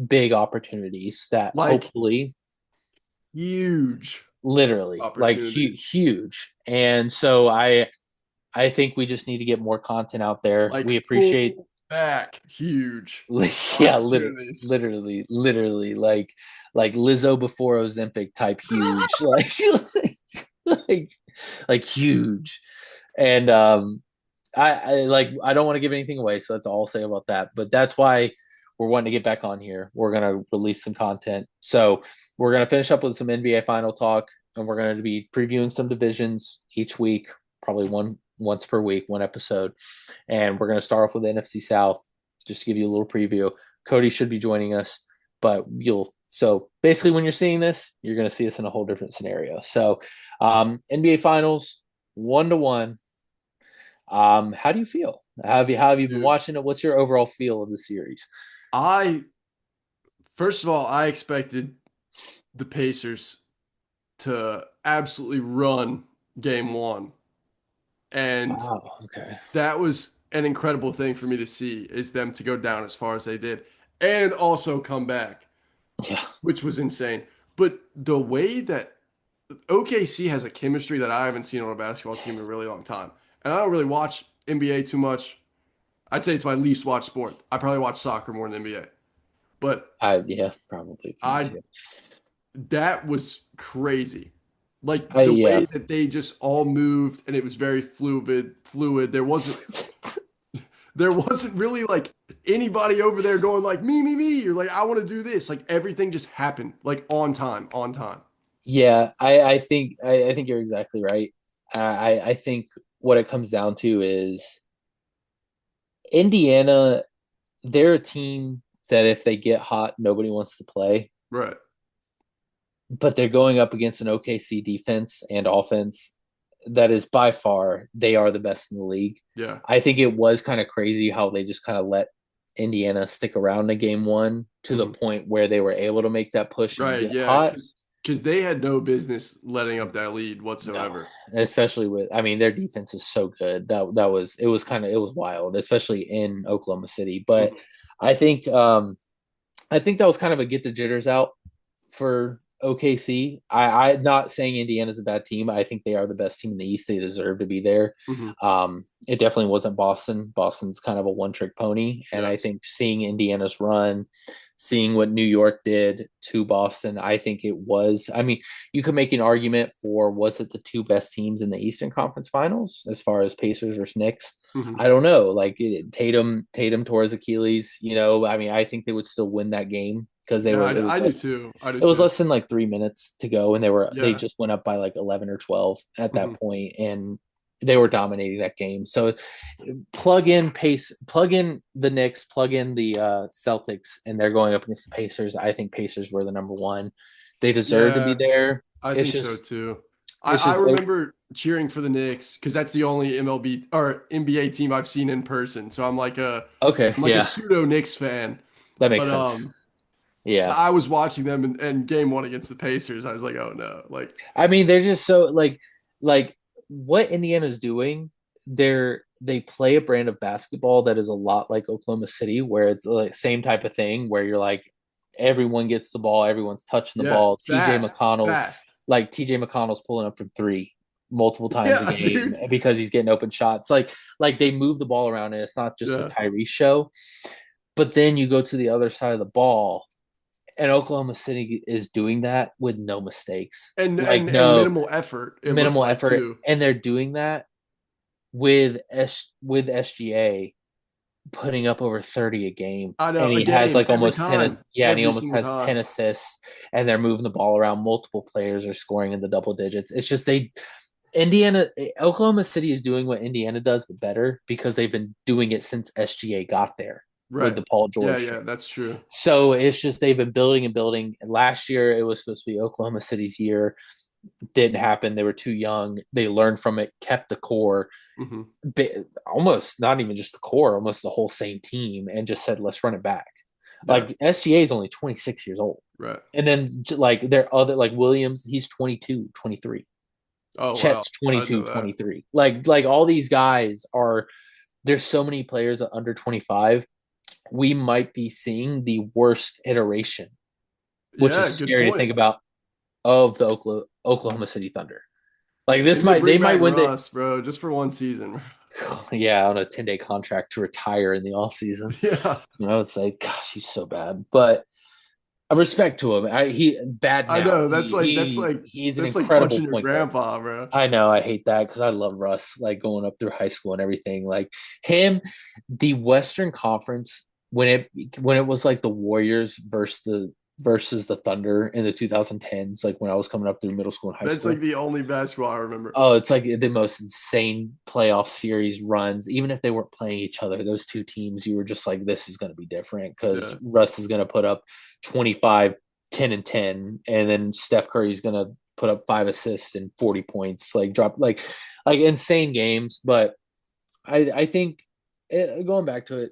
big opportunities that
Like
hopefully,
huge
literally, like
opportunities.
huge. And so I think we just need to get more content out there.
Like
We appreciate,
full back huge
yeah,
opportunities.
literally, like Lizzo before Ozempic type huge, like like huge. And I don't want to give anything away, so that's all I'll say about that. But that's why we're wanting to get back on here. We're gonna release some content. So we're gonna finish up with some NBA final talk, and we're gonna be previewing some divisions each week, probably once per week, one episode. And we're gonna start off with the NFC South, just to give you a little preview. Cody should be joining us, but so basically when you're seeing this, you're gonna see us in a whole different scenario. So NBA finals, 1-1. How do you feel? How have you been
Dude,
watching it? What's your overall feel of the series?
I first of all, I expected the Pacers to absolutely run game one. And
Wow. Okay.
that was an incredible thing for me to see is them to go down as far as they did and also come back,
Yeah.
which was insane. But the way that OKC has a chemistry that I haven't seen on a basketball team in a really long time. And I don't really watch NBA too much. I'd say it's my least watched sport. I probably watch soccer more than NBA. But
Yeah, probably for me
I
too.
that was crazy. Like
I
the
yeah.
way that they just all moved and it was very fluid. There wasn't really like anybody over there going like me, or like I want to do this. Like everything just happened like on time, on time.
Yeah, I think you're exactly right. I think what it comes down to is Indiana, they're a team that if they get hot, nobody wants to play.
Right.
But they're going up against an OKC defense and offense that is by far they are the best in the league.
Yeah.
I think it was kind of crazy how they just kind of let Indiana stick around in game one to the
Mhm.
point where they were able to make that push and
Right.
get
Yeah.
hot.
Because they had no business letting up that lead
No,
whatsoever.
especially with I mean their defense is so good that was it was wild, especially in Oklahoma City. But
Mhm.
I think I think that was kind of a get the jitters out for OKC. I'm not saying Indiana's a bad team. I think they are the best team in the East. They deserve to be there.
Mhm.
It definitely wasn't Boston. Boston's kind of a one trick pony. And
Yeah.
I think seeing Indiana's run, seeing what New York did to Boston, I think it was. I mean, you could make an argument for was it the two best teams in the Eastern Conference Finals as far as Pacers versus Knicks?
Mhm.
I don't know. Like Tatum tore his Achilles. I mean, I think they would still win that game because
Yeah.
it was
I do
less
too. I do
it was
too.
less than like 3 minutes to go, and they
Yeah.
just went up by like 11 or 12 at that
Mhm.
point, and they were dominating that game. So plug in the Knicks, plug in the Celtics, and they're going up against the Pacers. I think Pacers were the number one. They deserve to be
Yeah.
there.
I
It's
think so
just
too.
it's
I
just
remember cheering for the Knicks because that's the only MLB or NBA team I've seen in person. So
okay.
I'm like a
Yeah,
pseudo Knicks fan.
that makes
But
sense. Yeah,
I was watching them and game one against the Pacers. I was like, oh no, like
I mean they're just so like what Indiana's doing. They play a brand of basketball that is a lot like Oklahoma City, where it's like same type of thing, where you're like everyone gets the ball, everyone's touching the
yeah,
ball.
fast.
TJ McConnell's pulling up from three multiple times a
Yeah,
game
dude.
because he's getting open shots. Like they move the ball around, and it's not just the
Yeah,
Tyrese show. But then you go to the other side of the ball, and Oklahoma City is doing that with no mistakes. Like
and
no
minimal effort. It looks
minimal
like
effort,
too.
and they're doing that with SGA putting up over 30 a game,
I know
and
a
he has
game
like
every
almost 10
time,
yeah, and he
every
almost
single
has
time.
10 assists, and they're moving the ball around. Multiple players are scoring in the double digits. It's just Indiana Oklahoma City is doing what Indiana does but better because they've been doing it since SGA got there with
Right.
the Paul
Yeah,
George
yeah,
trade.
that's true.
So it's just they've been building and building. Last year it was supposed to be Oklahoma City's year. Didn't happen. They were too young. They learned from it, kept the core,
Hmm.
almost not even just the core, almost the whole same team, and just said, let's run it back.
Yeah.
Like SGA is only 26 years old.
Right.
And then like their other like Williams, he's 22, 23.
Oh wow.
Chet's
I didn't
22,
know that.
23. Like all these guys are there's so many players under 25. We might be seeing the worst iteration, which
Yeah,
is
good
scary to think
point.
about, of the Oklahoma City Thunder. Like
They
this
need to
might they
bring
might
back
win the
Russ, bro, just for one season.
yeah, on a 10-day contract to retire in the offseason.
Yeah.
It's like, gosh, he's so bad. But a respect to him. He bad
I
now.
know.
He's an
That's like
incredible
punching your
point guard.
grandpa, bro.
I know I hate that because I love Russ, like going up through high school and everything. Like him, the Western Conference when it was like the Warriors versus the Thunder in the 2010s, like when I was coming up through middle school and high
That's like
school.
the only basketball I remember.
Oh, it's like the most insane playoff series runs. Even if they weren't playing each other, those two teams, you were just like, this is going to be different because
Yeah.
Russ is going to put up 25, 10, and 10. And then Steph Curry is going to put up 5 assists and 40 points, like drop like insane games. But I think going back to it,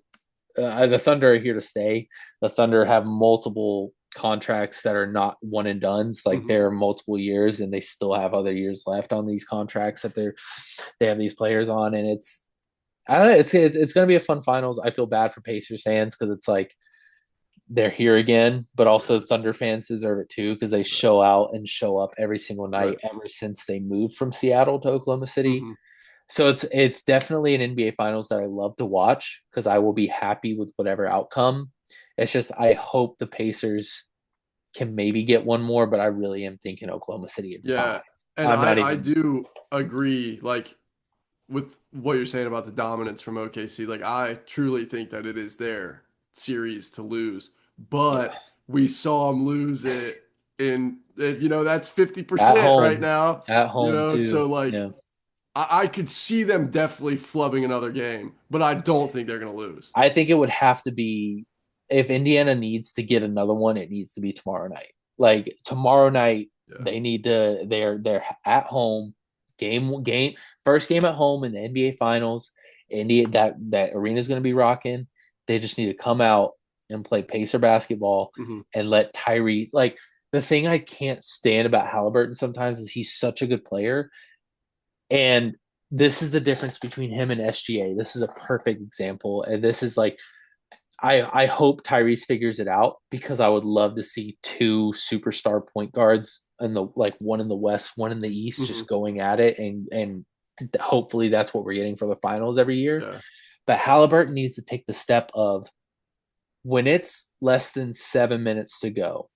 the Thunder are here to stay. The Thunder have multiple contracts that are not one and dones. Like
Hmm.
they're multiple years, and they still have other years left on these contracts that they have these players on. And it's I don't know. It's going to be a fun finals. I feel bad for Pacers fans because it's like they're here again, but also Thunder fans deserve it too because they
Right.
show out and show up every single
Right.
night ever since they moved from Seattle to Oklahoma City.
Hmm.
So it's definitely an NBA Finals that I love to watch because I will be happy with whatever outcome. It's just I hope the Pacers can maybe get one more, but I really am thinking Oklahoma City in
Yeah.
five.
And
I'm not
I
even.
do agree, like, with what you're saying about the dominance from OKC. Like, I truly think that it is their series to lose.
Yeah,
But we saw them lose it that's
at
50% right
home,
now,
at home too.
So like
Yeah,
I could see them definitely flubbing another game, but I don't think they're gonna lose.
I think it would have to be if Indiana needs to get another one, it needs to be tomorrow night. Like tomorrow night,
Yeah.
they need to. They're at home. Game first game at home in the NBA Finals. India that arena is going to be rocking. They just need to come out and play Pacer basketball
Hmm.
and let Tyree like the thing I can't stand about Halliburton sometimes is he's such a good player and this is the difference between him and SGA. This is a perfect example. And this is like I hope Tyrese figures it out because I would love to see two superstar point guards in the like one in the West, one in the East,
Hmm.
just going at it and hopefully that's what we're getting for the finals every year.
Yeah.
But Halliburton needs to take the step of when it's less than 7 minutes to go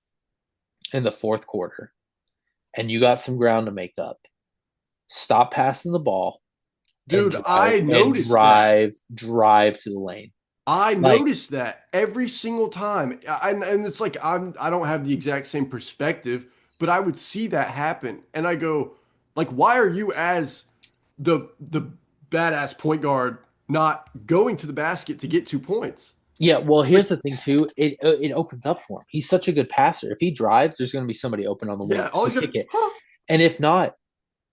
in the fourth quarter and you got some ground to make up, stop passing the ball and
Dude, I noticed that.
drive to the lane.
I
Like,
noticed that every single time. And it's like I don't have the exact same perspective, but I would see that happen and I go, like, why are you as the badass point guard not going to the basket to get 2 points?
yeah, well,
Like,
here's the thing too. It opens up for him. He's such a good passer. If he drives, there's going to be somebody open on the
yeah,
wing.
all
So
he's
kick
gonna,
it.
huh?
And if not,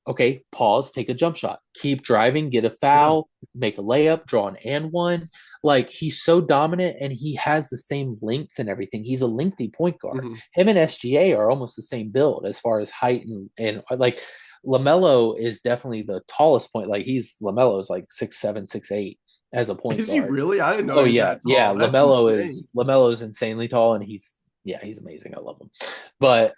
okay, pause, take a jump shot, keep driving, get a
Yeah.
foul, make a layup, draw an and one. Like he's so dominant and he has the same length and everything. He's a lengthy point guard.
Hmm.
Him and SGA are almost the same build as far as height and like LaMelo is definitely the tallest point. Like he's LaMelo is like 6'7", 6'8" as a point
Is he
guard.
really? I didn't know
Oh
he was
yeah,
that
yeah.
tall. That's insane.
LaMelo is insanely tall, and he's amazing. I love him, but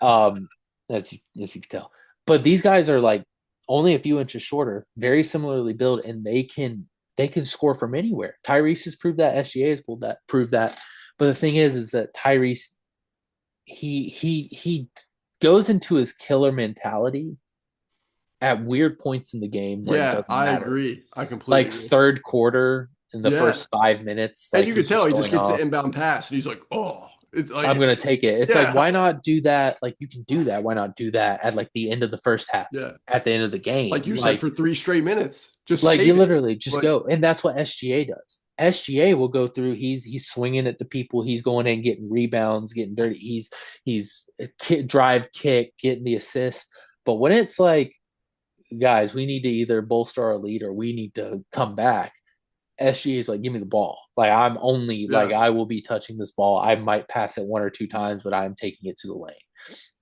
as you can tell, but these guys are like only a few inches shorter, very similarly built, and they can score from anywhere. Tyrese has proved that. SGA has proved that. But the thing is that Tyrese he goes into his killer mentality at weird points in the game where it
Yeah,
doesn't
I
matter.
agree. I completely
Like
agree.
third quarter in the
Yeah.
first 5 minutes,
And
like
you could
he's
tell
just
he just
going
gets the
off.
inbound pass and he's like, oh, it's
I'm
like,
gonna take it. It's like
yeah,
why not do that? Like you can do that. Why not do that at like the end of the first half,
yeah.
at the end of the
Like
game?
you said, for 3 straight minutes, just
Like you
save it.
literally just
Like,
go, and that's what SGA does. SGA will go through. He's swinging at the people. He's going in, getting rebounds, getting dirty. He's drive kick, getting the assist. But when it's like, guys, we need to either bolster our lead or we need to come back. SGA is like, give me the ball. Like I'm only like
Yeah.
I will be touching this ball. I might pass it one or two times, but I'm taking it to the lane.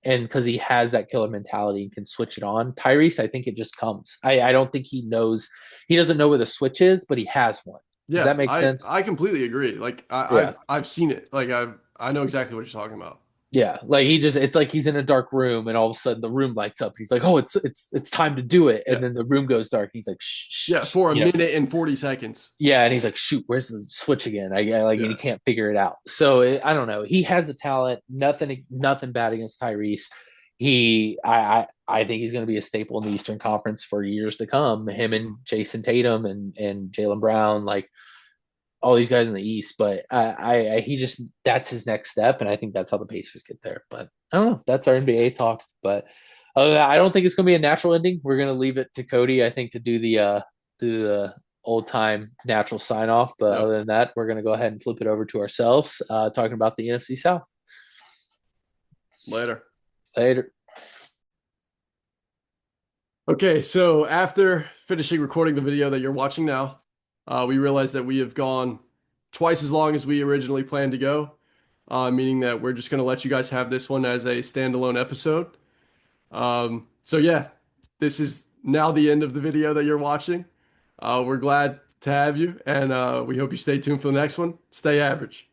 And because he has that killer mentality and can switch it on. Tyrese, I think it just comes. I don't think he knows. He doesn't know where the switch is, but he has one. Does
Yeah,
that make sense?
I completely agree. Like
Yeah.
I've seen it. Like I know exactly what you're talking about.
Yeah, like he just it's like he's in a dark room and all of a sudden the room lights up. He's like, "Oh, it's time to do it." And
Yeah.
then the room goes dark. He's like, "Shh, shh,
Yeah,
shh,"
for a minute and 40 seconds.
Yeah, and he's like, "Shoot, where's the switch again?" I like and he
Yeah.
can't figure it out. So I don't know. He has the talent. Nothing bad against Tyrese. I think he's going to be a staple in the Eastern Conference for years to come. Him and Jason Tatum and Jaylen Brown, like all these guys in the East, but he just that's his next step, and I think that's how the Pacers get there. But I don't know. That's our NBA talk. But I don't think it's going to be a natural ending. We're going to leave it to Cody, I think, to do the old time natural sign off. But
Yep.
other than that, we're going to go ahead and flip it over to ourselves, talking about the NFC South
Later.
later.
Okay, so after finishing recording the video that you're watching now, we realized that we have gone twice as long as we originally planned to go, meaning that we're just going to let you guys have this one as a standalone episode. So yeah, this is now the end of the video that you're watching. We're glad to have you, and we hope you stay tuned for the next one. Stay average.